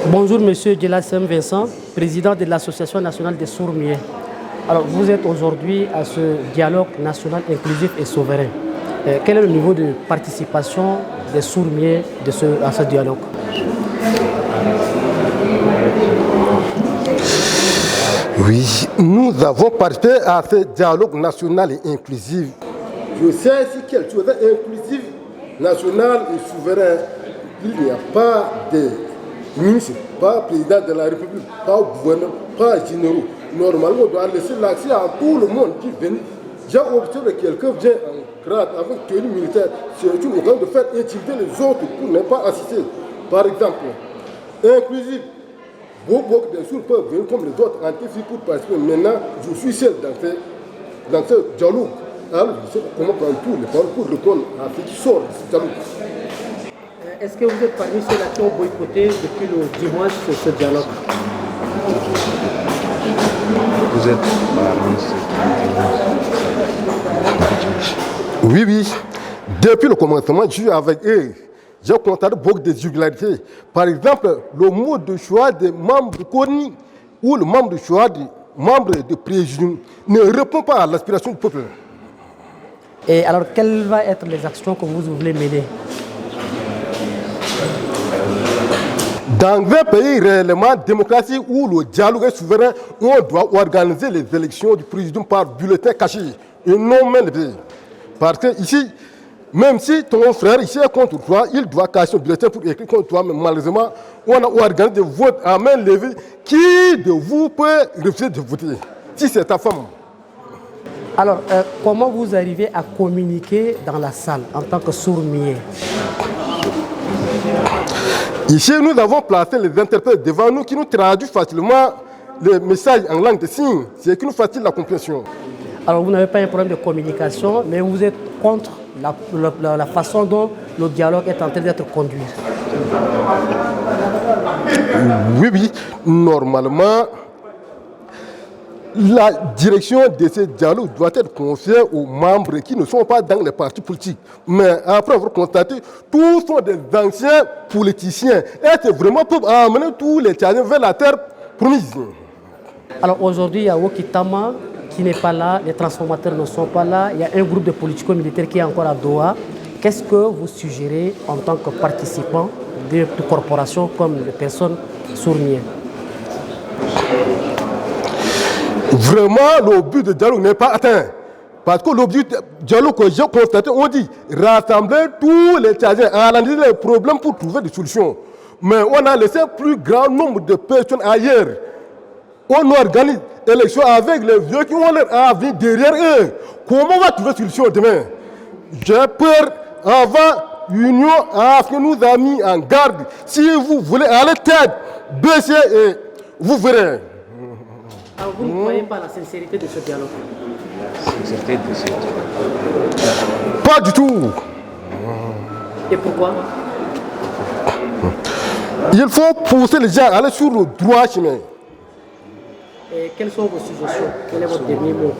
Bonjour Monsieur Djelassem Vincent, président de l'Association nationale des sourds-muets. Alors vous êtes aujourd'hui à ce dialogue national inclusif et souverain. Quel est le niveau de participation des sourds-muets à ce dialogue? Oui, nous avons participé à ce dialogue national et inclusif. Je sais si quelque chose est inclusif, national et souverain, il n'y a pas de ministre, pas président de la République, pas gouverneur, pas généraux. Normalement, on doit laisser l'accès à tout le monde qui vient. J'ai observé que quelqu'un vient en grade avec tenue militaire. C'est une occasion de faire intimider les autres pour ne pas assister. Par exemple, inclusif. Beaucoup de sourds peuvent venir comme les autres anti-filles pour participer. Maintenant, je suis seul dans ce dialogue. Alors, je sais comment prendre tous les paroles pour répondre à ce qui sort de ce dialogue. Est-ce que vous êtes parmi ceux-là qui ont boycotté depuis le dimanche ce dialogue? Vous êtes parmi ceux qui... Oui. Depuis le commencement, je suis avec eux. J'ai constaté beaucoup de irrégularités. Par exemple, le mode de choix des membres de CONI ou le membre de choix des membres de président ne répond pas à l'aspiration du peuple. Et alors, quelles vont être les actions que vous voulez mener? Dans un pays réellement démocratique où le dialogue est souverain, on doit organiser les élections du président par bulletin caché et non main levée. Parce que ici, même si ton frère ici est contre toi, il doit cacher son bulletin pour écrire contre toi, mais malheureusement, on a organisé des votes à main levée. Qui de vous peut refuser de voter si c'est ta femme? Alors, comment vous arrivez à communiquer dans la salle en tant que sourd-muet? Ici, nous avons placé les interprètes devant nous qui nous traduisent facilement les messages en langue de signes, ce qui nous facilite la compréhension. Alors, vous n'avez pas un problème de communication, mais vous êtes contre la façon dont le dialogue est en train d'être conduit. Oui. Normalement, la direction de ce dialogue doit être confiée aux membres qui ne sont pas dans les partis politiques. Mais après avoir constaté, tous sont des anciens politiciens. Est-ce que vraiment peuvent amener tous les Tchadiens vers la terre promise? Alors aujourd'hui, il y a Wokitama qui n'est pas là, les transformateurs ne sont pas là, il y a un groupe de politico-militaires qui est encore à Doha. Qu'est-ce que vous suggérez en tant que participant de corporations comme les personnes sourds-muets? Vraiment, le but du dialogue n'est pas atteint. Parce que l'objectif du dialogue que j'ai constaté, on dit rassembler tous les Tchadiens, analyser les problèmes pour trouver des solutions. Mais on a laissé un plus grand nombre de personnes ailleurs. On organise l'élection avec les vieux qui ont leur avis derrière eux. Comment on va trouver une solution demain? J'ai peur, avant l'Union africaine nous a mis en garde. Si vous voulez aller tête, baisser et vous verrez. Alors vous ne croyez pas à la sincérité de ce dialogue? Sincérité de ce dialogue. Pas du tout. Et pourquoi? Il faut pousser les gens à aller sur le droit chemin. Et quelles sont vos suggestions? Quel est votre dernier mot?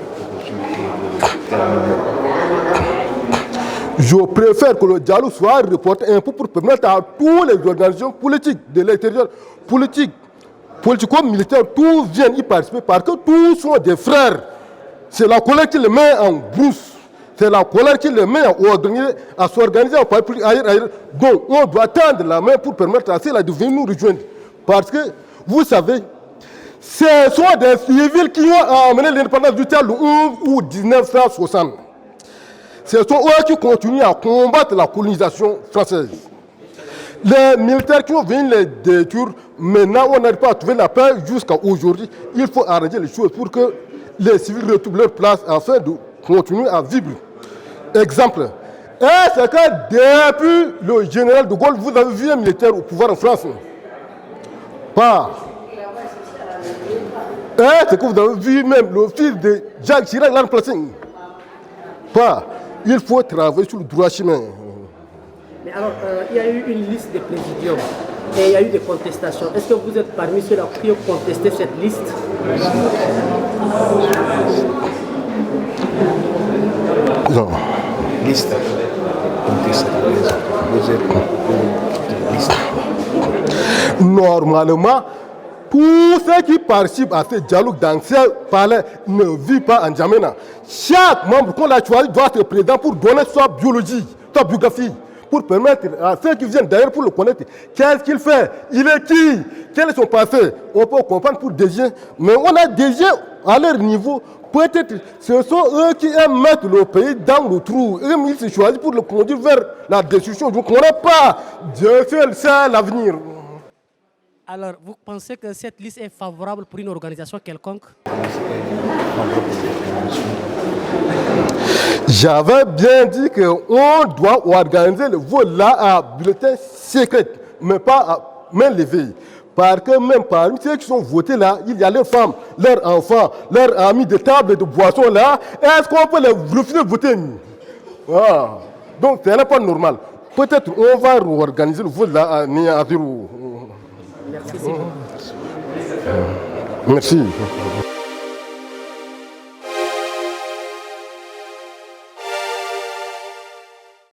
Je préfère que le dialogue soit reporté un peu pour permettre à toutes les organisations politiques de l'extérieur, politico-militaires, tous viennent y participer parce que tous sont des frères. C'est la colère qui les met en brousse. C'est la colère qui les met à s'organiser en parti politique ailleurs. Donc on doit tendre la main pour permettre à ceux-là de venir nous rejoindre. Parce que, vous savez, ce sont des civils qui ont amené l'indépendance du Tchad le 11 août 1960. Ce sont eux qui continuent à combattre la colonisation française. Les militaires qui ont venu les détruire, maintenant on n'arrive pas à trouver la paix jusqu'à aujourd'hui. Il faut arranger les choses pour que les civils retrouvent leur place afin de continuer à vivre. Exemple, est-ce que depuis le général de Gaulle, vous avez vu un militaire au pouvoir en France? Pas. Est-ce que vous avez vu même le fils de Jacques Chirac l'an passé? Pas. Il faut travailler sur le droit chemin. Mais alors, il y a eu une liste de présidiums et il y a eu des contestations. Est-ce que vous êtes parmi ceux-là qui ont contesté cette liste? Non. Liste. Vous êtes liste. normalement, tous ceux qui participent à ce dialogue dans ce palais ne vivent pas en Djamena. Chaque membre qu'on a choisi doit être présent pour donner sa biologie, sa biographie, pour permettre à ceux qui viennent d'ailleurs pour le connaître, qu'est-ce qu'il fait, il est qui, quel est son passé. On peut comprendre pour des gens, mais on a des gens à leur niveau. Peut-être ce sont eux qui aiment mettre le pays dans le trou. Ils se choisissent pour le conduire vers la destruction. Donc on n'a pas. Dieu seul sait l'avenir. Alors, vous pensez que cette liste est favorable pour une organisation quelconque? J'avais bien dit qu'on doit organiser le vote là à bulletin secret, mais pas à main levée. Parce que même parmi ceux qui sont votés là, il y a leurs femmes, leurs enfants, leurs amis de table et de boissons là. Est-ce qu'on peut les refuser de voter? Ah. Donc, ce n'est pas normal. Peut-être on va organiser le vote là à Niadirou. Merci. Merci.